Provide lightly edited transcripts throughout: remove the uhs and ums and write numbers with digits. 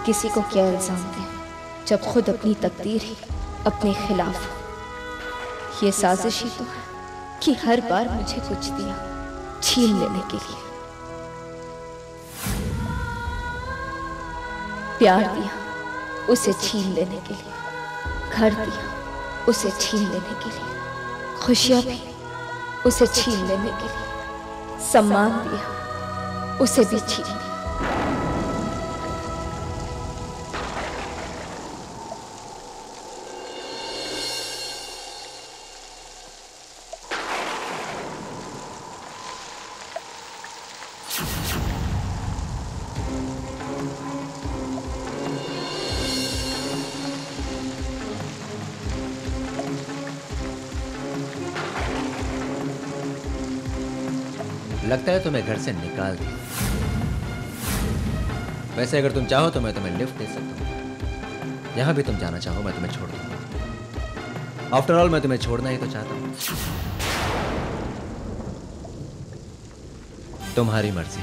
किसी को क्या इल्जाम दें जब खुद अपनी तकदीर ही अपने खिलाफ हो। ये साजिश ही तो है कि हर बार मुझे कुछ दिया छीन लेने के लिए। प्यार दिया उसे छीन लेने के लिए, घर दिया उसे छीन लेने के लिए, खुशियां भी उसे छीन लेने के लिए, सम्मान दिया उसे भी छीन लिया। लगता है तुम्हें घर से निकाल दिया। वैसे अगर तुम चाहो तो मैं तुम्हें लिफ्ट दे सकता हूँ। यहां भी तुम जाना चाहो मैं तुम्हें छोड़ दूंगा। आफ्टर ऑल मैं तुम्हें छोड़ना ही तो चाहता हूँ। तुम्हारी मर्जी।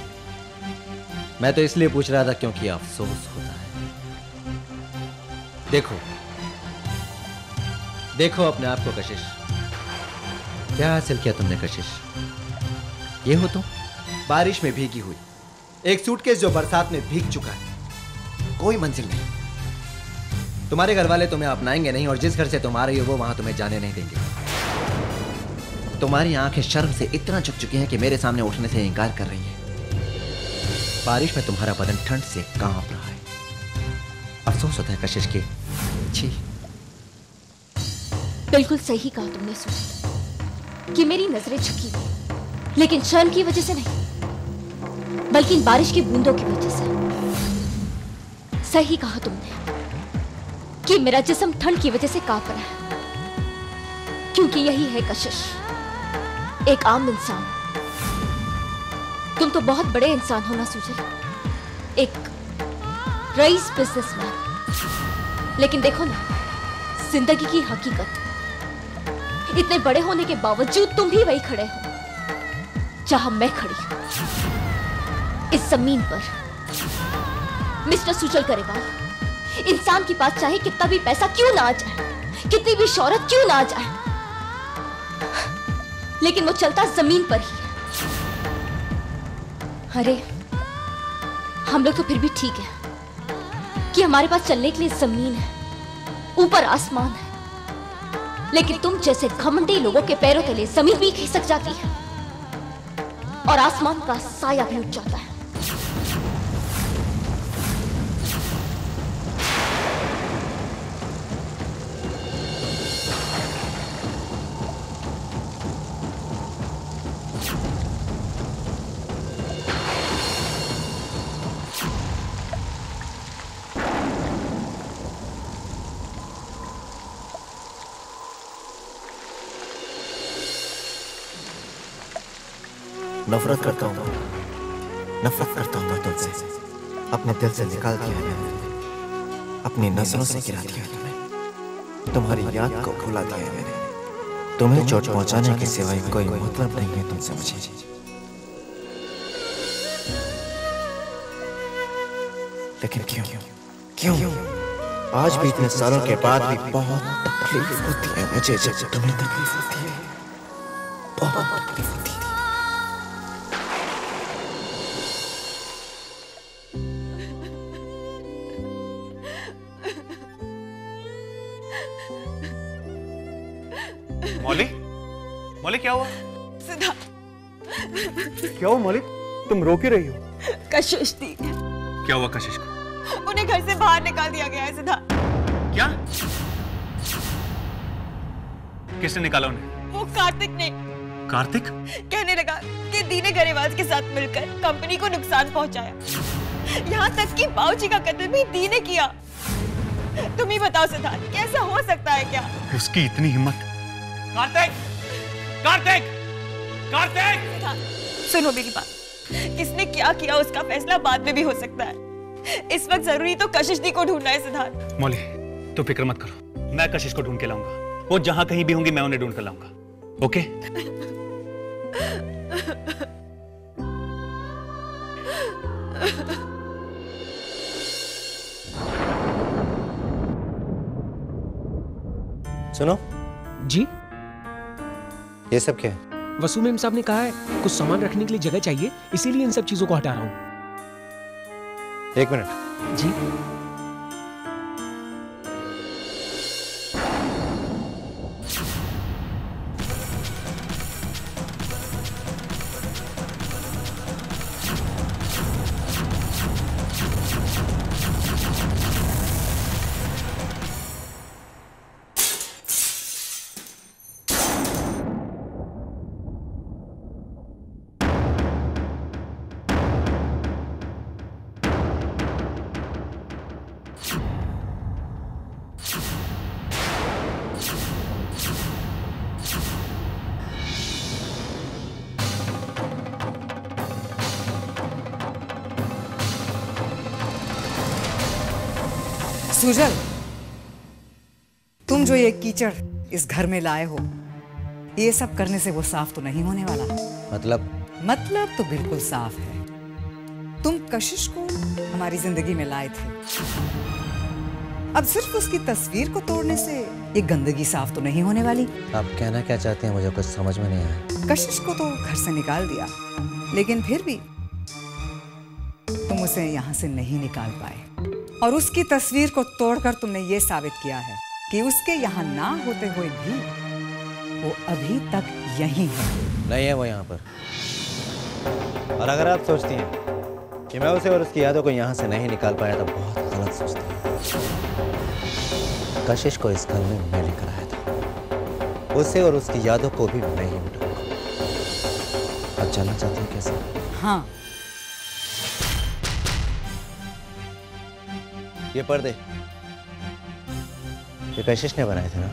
मैं तो इसलिए पूछ रहा था क्योंकि अफसोस होता है। देखो देखो अपने आप को कशिश। क्या हासिल किया तुमने कशिश? ये हो तुम बारिश में भीगी हुई, एक सूटकेस जो बरसात में भीग चुका है, कोई मंजिल नहीं। तुम्हारे घर वाले तुम्हें अपनाएंगे नहीं और जिस घर से तुम आ रही हो वो वहां तुम्हें जाने नहीं देंगे। तुम्हारी आंखें शर्म से इतना झुक चुकी हैं कि मेरे सामने उठने से इनकार कर रही हैं। बारिश में तुम्हारा बदन ठंड से कांप रहा है। अफसोस होता है कशिश के। छी। बिल्कुल सही कहा तुमने सुशील कि मेरी नजरें झुकी हुई, लेकिन शर्म की वजह से नहीं बल्कि इन बारिश की बूंदों की वजह से। सही कहा तुमने कि मेरा जिस्म ठंड की वजह से कांप रहा है, क्योंकि यही है कशिश। एक आम इंसान। तुम तो बहुत बड़े इंसान हो ना सुशील, एक रईस बिजनेसमैन। लेकिन देखो ना जिंदगी की हकीकत, इतने बड़े होने के बावजूद तुम भी वही खड़े हो जहां मैं खड़ी हूं, इस जमीन पर। मिस्टर सुजल गरेवाल, इंसान के पास चाहे कितना भी पैसा क्यों ना आ जाए, कितनी भी शोहरत क्यों ना आ जाए, लेकिन वो चलता जमीन पर ही है। अरे हम लोग तो फिर भी ठीक है कि हमारे पास चलने के लिए जमीन है, ऊपर आसमान है, लेकिन तुम जैसे घमंडी लोगों के पैरों तले जमीन भी खिसक जाती है और आसमान का साया भी उठ जाता है। नफरत करता हूँ मैं तुमसे। अपने दिल से निकाल दिया है मैंने, अपनी नजरों से गिरा दिया है तुम्हें, तुम्हारी याद को भुला दिया है मैंने। तुम्हें चोट पहुंचाने के सिवाय कोई मतलब नहीं है तुमसे मुझे। लेकिन क्यों आज भी इतने सालों के बाद भी बहुत तकलीफ होती है मुझे जब तुम्हें तकलीफ होती है, बहुत तकलीफ होती है। मौली क्या हुआ? सिद्धार्थ। क्या हुआ मौली? तुम रो क्यों रही हो? कशिश थी। क्या हुआ कशिश को? उन्हें घर से बाहर निकाल दिया गया है सिद्धार्थ। क्या? किसने निकाला उन्हें? वो कार्तिक ने। कार्तिक? कहने लगा कि दीने गरेवाल के साथ मिलकर कंपनी को नुकसान पहुंचाया, यहाँ तक कि बाबूजी का कत्ल भी दीने किया। तुम ही बताओ सिद्धार्थ, कैसा हो सकता है? क्या उसकी इतनी हिम्मत? कार्तिक! कार्तिक! कार्तिक! सुनो मेरी बात, किसने क्या किया उसका फैसला बाद में भी हो सकता है। इस वक्त जरूरी तो कशिश दी को ढूंढना है सिद्धार्थ। मौली तो फिक्र मत करो, मैं कशिश को ढूंढ के लाऊंगा। वो जहां कहीं भी होंगी मैं उन्हें ढूंढ कर लाऊंगा। ओके? सुनो जी। ये सब क्या है? वसु मेम साहब ने कहा है कुछ सामान रखने के लिए जगह चाहिए, इसीलिए इन सब चीजों को हटा रहा हूँ। 1 मिनट। जी। सुजल, तुम जो ये कीचड़ इस घर में लाए हो, ये सब करने से वो साफ तो नहीं होने वाला। मतलब तो बिल्कुल साफ है। तुम कशिश को हमारी जिंदगी में लाए थे, अब सिर्फ उसकी तस्वीर को तोड़ने से ये गंदगी साफ तो नहीं होने वाली। आप कहना क्या चाहते हैं, मुझे कुछ समझ में नहीं आया। कशिश को तो घर से निकाल दिया, लेकिन फिर भी तुम उसे यहाँ से नहीं निकाल पाए, और उसकी तस्वीर को तोड़कर तुमने ये साबित किया है कि उसके यहाँ ना होते हुए भी वो अभी तक यहीं है। नहीं है वो यहाँ पर। और अगर आप सोचती हैं कि मैं उसे और उसकी यादों को यहाँ से नहीं निकाल पाया तो बहुत गलत सोचती हैं। कशिश को इस घर में मैं लेकर आया था, उसे और उसकी यादों को भी मैं ही मिटाऊंगा। आप जानना चाहते हैं कैसे? हाँ। ये पर्दे ये कशिश ने बनाए थे ना?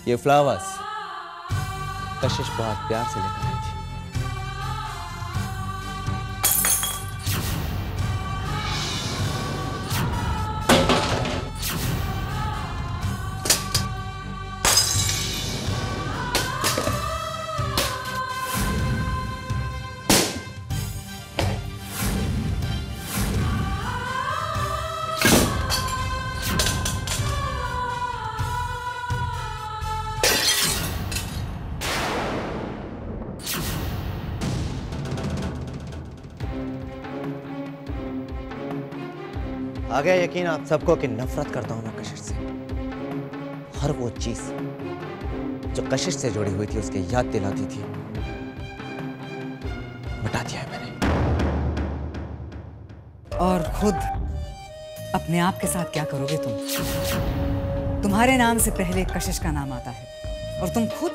ये फ्लावर्स कशिश बहुत प्यार से लेकर आई थी। आ गया यकीन आप सबको कि नफरत करता हूं मैं कशिश से। हर वो चीज जो कशिश से जुड़ी हुई थी, उसकी याद दिलाती थी, मिटा दिया है मैंने। और खुद अपने आप के साथ क्या करोगे तुम? तुम्हारे नाम से पहले कशिश का नाम आता है और तुम खुद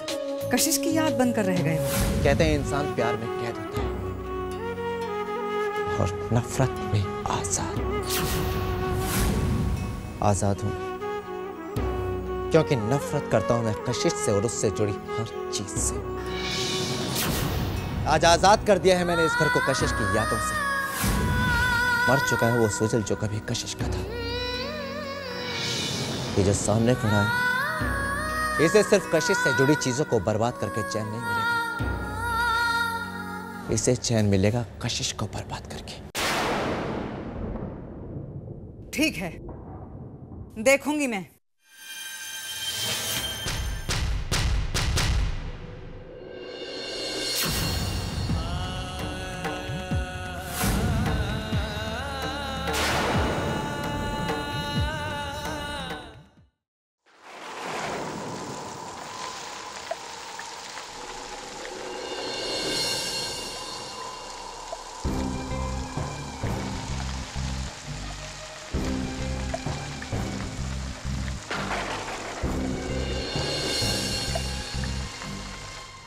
कशिश की याद बनकर रह गए हो। कहते हैं इंसान प्यार में कैद होता है और नफरत में आजाद। आजाद हूं क्योंकि नफरत करता हूं मैं कशिश से और उससे जुड़ी हर चीज से। आज आजाद कर दिया है मैंने इस घर को कशिश की यादों से। मर चुका है वो सुजल जो कभी कशिश का था। ये जो सामने खड़ा है, इसे सिर्फ कशिश से जुड़ी चीजों को बर्बाद करके चैन नहीं मिलेगा। इसे चैन मिलेगा कशिश को बर्बाद करके। ठीक है, देखूंगी मैं।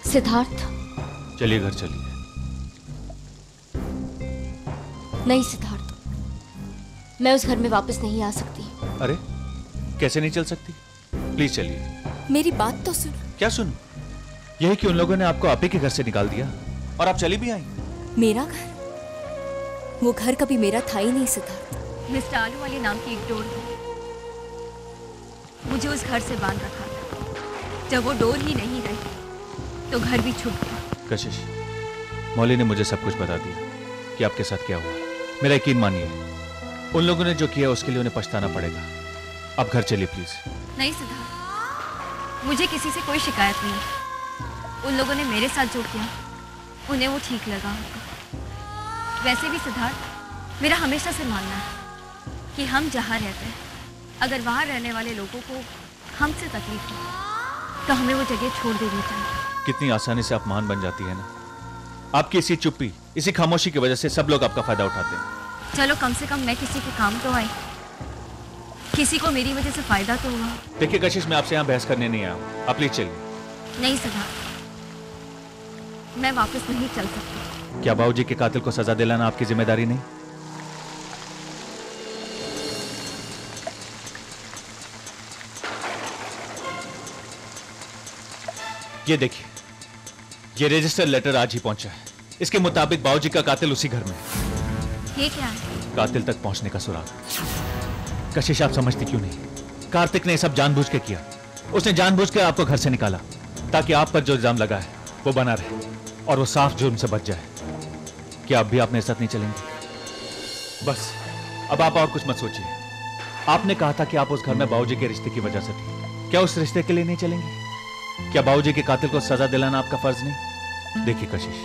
सिद्धार्थ, चलिए घर चलिए। नहीं सिद्धार्थ, मैं उस घर में वापस नहीं आ सकती। अरे कैसे नहीं चल सकती? प्लीज चलिए। मेरी बात तो सुनो। क्या सुन? यही कि उन लोगों ने आपको आप ही के घर से निकाल दिया और आप चली भी आई। मेरा घर? वो घर कभी मेरा था ही नहीं सिद्धार्थ। मिस्टर आलू वाले नाम की एक डोर थी, मुझे उस घर से बांध रखा था। जब वो डोर ही नहीं रही तो घर भी छूट गया। कशिश, मौली ने मुझे सब कुछ बता दिया कि आपके साथ क्या हुआ। मेरा यकीन मानिए, उन लोगों ने जो किया उसके लिए उन्हें पछताना पड़ेगा। आप घर चलिए प्लीज। नहीं सिद्धार्थ, मुझे किसी से कोई शिकायत नहीं। उन लोगों ने मेरे साथ जो किया उन्हें वो ठीक लगा होगा। वैसे भी सिद्धार्थ, मेरा हमेशा से मानना है कि हम जहाँ रहते हैं, अगर वहाँ रहने वाले लोगों को हमसे तकलीफ हो तो हमें वो जगह छोड़ देनी चाहिए। कितनी आसानी से आप महान बन जाती है ना। आपकी इसी चुप्पी, इसी खामोशी की वजह से सब लोग आपका फायदा उठाते हैं। चलो कम से कम मैं किसी के काम तो आई, किसी को मेरी वजह से फायदा तो हुआ। देखिए कशिश, मैं आपसे यहाँ बहस करने नहीं आया हूँ, आप प्लीज चलिए। नहीं सिद्धार्थ, मैं वापस नहीं चल सकती। क्या बाबूजी के कातिल को सजा दिलाना आपकी जिम्मेदारी नहीं? ये देखिए, ये रजिस्टर लेटर आज ही पहुंचा है। इसके मुताबिक बाबूजी का कातिल उसी घर में है। ये क्या है? कातिल तक पहुंचने का सुराग। कशिश, आप समझती क्यों नहीं? कार्तिक ने ये सब जानबूझ के किया। उसने जानबूझ के आपको घर से निकाला ताकि आप पर जो इल्जाम लगा है वो बना रहे और वो साफ जुर्म से बच जाए। क्या अब भी आप मेरे साथ नहीं चलेंगे? बस अब आप और कुछ मत सोचिए। आपने कहा था कि आप उस घर में बाबूजी के रिश्ते की वजह से थे। क्या उस रिश्ते के लिए नहीं चलेंगे? क्या बाबूजी के कातिल को सजा दिलाना आपका फर्ज नहीं? देखिए कशिश,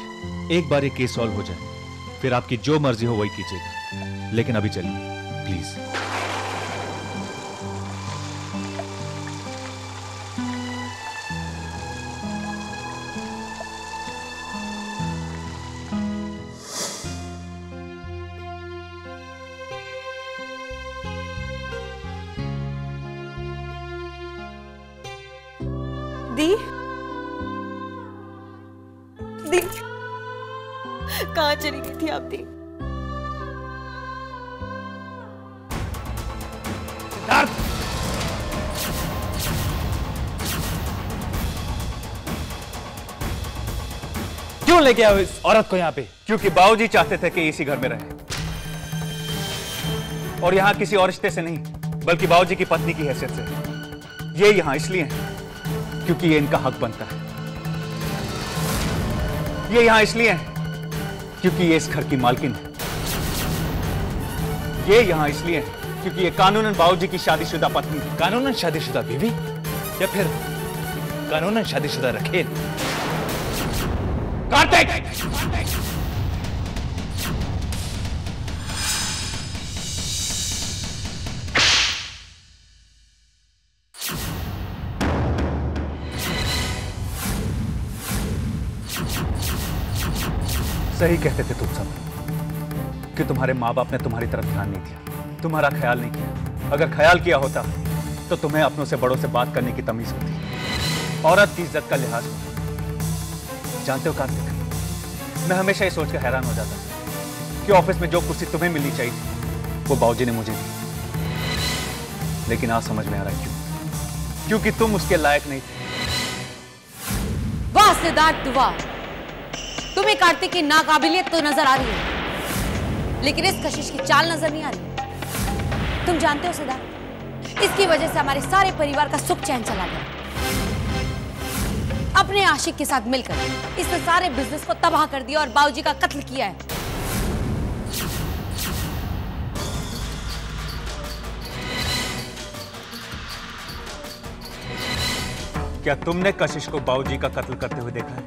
एक बार ये केस सॉल्व हो जाए फिर आपकी जो मर्जी हो वही कीजिएगा, लेकिन अभी चलिए प्लीज। दी, दी, कहाँ चली गई थी आप दी? सिद्धार्थ, क्यों लेके आओ इस औरत को यहाँ पे? क्योंकि बाबूजी चाहते थे कि इसी घर में रहे, और यहाँ किसी और रिश्ते से नहीं बल्कि बाबूजी की पत्नी की हैसियत से। ये यहाँ इसलिए है क्योंकि ये इनका हक बनता है। ये यहाँ इसलिए है क्योंकि ये इस घर की मालकिन है। ये यहाँ इसलिए है क्योंकि ये कानूनन बाबूजी की शादीशुदा पत्नी है। कानूनन शादीशुदा बीवी या फिर कानूनन शादीशुदा रखेल? कार्तिक! सही कहते थे तुम सब कि तुम्हारे माँ बाप ने तुम्हारी तरफ ध्यान नहीं दिया, तुम्हारा ख्याल नहीं किया। अगर ख्याल किया होता तो तुम्हें अपनों से बड़ों से बात करने की तमीज होती, औरत की इज्जत का लिहाज होता। जानते हो कार्तिक, मैं हमेशा ये सोचकर हैरान हो जाता कि ऑफिस में जो कुर्सी तुम्हें मिलनी चाहिए थी वो बाबूजी ने मुझे दी, लेकिन आज समझ में आ रहा है क्यों। क्योंकि तुम उसके लायक नहीं थे। वाह सिद्धार्थ, वाह! तुम्हें कार्तिक की नाकाबिलियत तो नजर आ रही है, लेकिन इस कशिश की चाल नजर नहीं आ रही। तुम जानते हो सिद्धार्थ, इसकी वजह से हमारे सारे परिवार का सुख चैन चला गया। अपने आशिक के साथ मिलकर इसने सारे बिजनेस को तबाह कर दिया और बाबूजी का कत्ल किया है। क्या तुमने कशिश को बाबूजी का कत्ल करते हुए देखा है?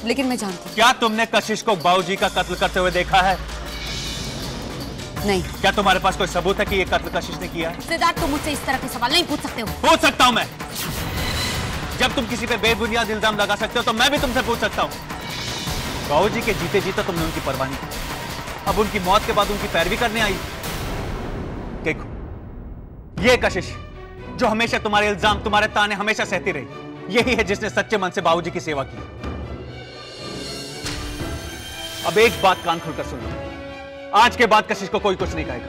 लेकिन मैं जानती हूँ। क्या तुमने कशिश को बाबूजी का कत्ल करते हुए देखा है? नहीं। क्या तुम्हारे पास कोई सबूत है कि ये कत्ल कशिश ने किया है? सिद्धार्थ, तुम मुझसे इस तरह के सवाल नहीं पूछ सकते हो। पूछ सकता हूं मैं। जब तुम किसी पे बेबुनियाद इल्जाम लगा सकते हो तो मैं भी तुमसे पूछ सकता हूं। बाबूजी के जीते जीते तुमने उनकी परवाह नहीं की, अब उनकी मौत के बाद उनकी पैरवी करने आई। देखो, ये कशिश जो हमेशा तुम्हारे इल्जाम, तुम्हारे ताने हमेशा सहती रही, यही है जिसने सच्चे मन से बाबूजी की सेवा की। अब एक बात कान खोलकर सुन लो, आज के बाद कशिश को कोई कुछ नहीं कहेगा।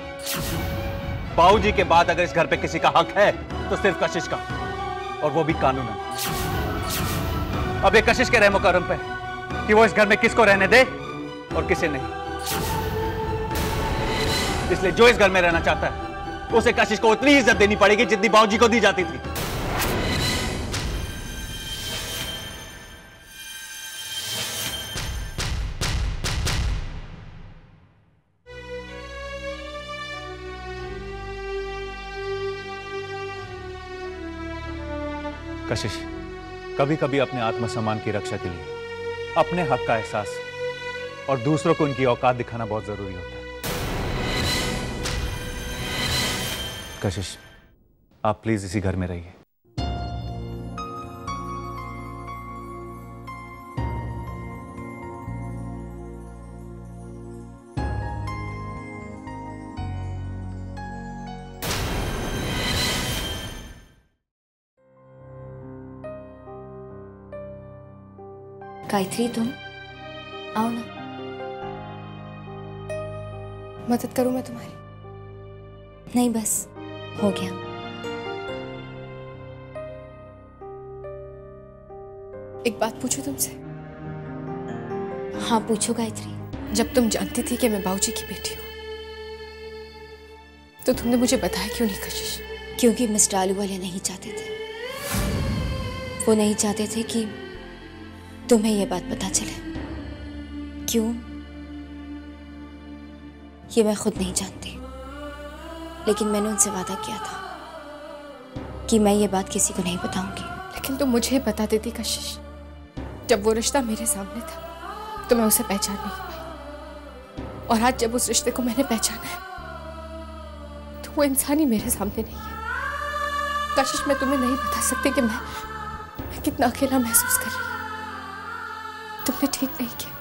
बाबूजी के बाद अगर इस घर पे किसी का हक है तो सिर्फ कशिश का, और वो भी कानूनन। अब एक कशिश के रहमो करम पे कि वो इस घर में किसको रहने दे और किसे नहीं। इसलिए जो इस घर में रहना चाहता है उसे कशिश को उतनी इज्जत देनी पड़ेगी जितनी बाबूजी को दी जाती थी। कशिश, कभी कभी अपने आत्मसम्मान की रक्षा के लिए अपने हक का एहसास और दूसरों को उनकी औकात दिखाना बहुत जरूरी होता है। कशिश, आप प्लीज इसी घर में रहिए। गायत्री, तुम आओ ना। मदद करूं मैं तुम्हारी? नहीं, बस हो गया। एक बात पूछूं तुमसे? हाँ पूछो गायत्री। जब तुम जानती थी कि मैं बाबूजी की बेटी हूं, तो तुमने मुझे बताया क्यों नहीं कशिश? क्योंकि मिस्टर आलूवालिया नहीं चाहते थे। वो नहीं चाहते थे कि तुम्हें यह बात पता चले। क्यों, ये मैं खुद नहीं जानती, लेकिन मैंने उनसे वादा किया था कि मैं ये बात किसी को नहीं बताऊंगी। लेकिन तुम मुझे बता देती कशिश। जब वो रिश्ता मेरे सामने था तो मैं उसे पहचान नहीं पाई, और आज जब उस रिश्ते को मैंने पहचाना है तो वो इंसान ही मेरे सामने नहीं है। कशिश, मैं तुम्हें नहीं बता सकती कि मैं कितना अकेला महसूस कर रही हूँ। तुमने ठीक नहीं किया।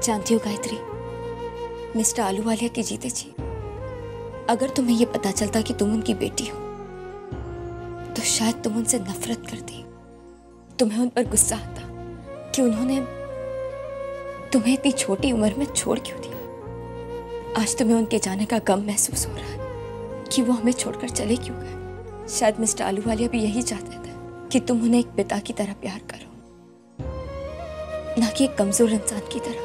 जानती हो गायत्री, मिस्टर आलूवालिया के जीते जी अगर तुम्हें यह पता चलता कि तुम उनकी बेटी हो तो शायद तुम उनसे नफरत करती। तुम्हें उन पर गुस्सा आता कि उन्होंने तुम्हें इतनी छोटी उम्र में छोड़ क्यों दिया। आज तुम्हें उनके जाने का गम महसूस हो रहा है कि वो हमें छोड़कर चले क्यों गए। शायद मिस्टर आलूवालिया भी यही चाहते थे कि तुम उन्हें एक पिता की तरह प्यार करो, ना कि एक कमजोर इंसान की तरह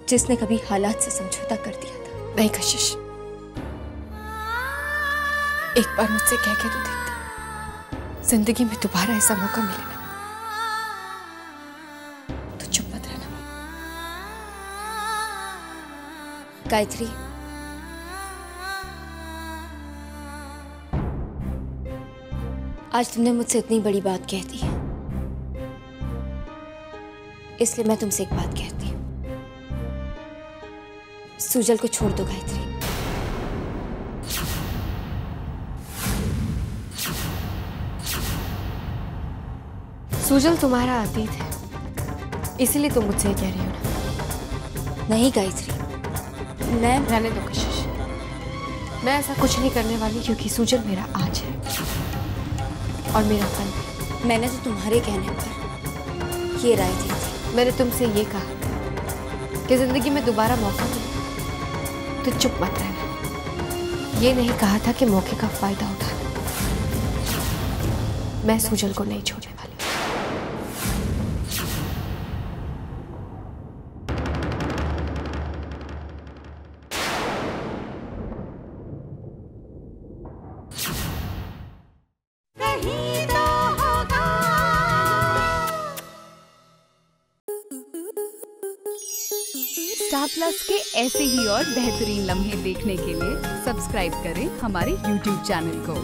जिसने कभी हालात से समझौता कर दिया था। नहीं कशिश, एक बार मुझसे कह के तो देखते, जिंदगी में दोबारा ऐसा मौका मिले ना तो चुप मत रहना। गायत्री, आज तुमने मुझसे इतनी बड़ी बात कह दी है, इसलिए मैं तुमसे एक बात कहती हूँ। सुजल को छोड़ दो गायत्री। सुजल तुम्हारा अतीत है, इसीलिए तुम मुझसे कह रही हो ना? नहीं गायत्री, मैं रहने दो कशिश। मैं ऐसा कुछ नहीं करने वाली, क्योंकि सुजल मेरा आज है और मेरा कल। मैंने तो तुम्हारे कहने पर ये राय दी थी। मैंने तुमसे ये कहा कि जिंदगी में दोबारा मौका मिले तो चुप मत रहना। ये नहीं कहा था कि मौके का फायदा उठाना। मैं सुजल को नहीं छोड़ने वाली। स्टार प्लस के ऐसे ही और बेहतरीन लम्हे देखने के लिए सब्सक्राइब करें हमारे YouTube चैनल को।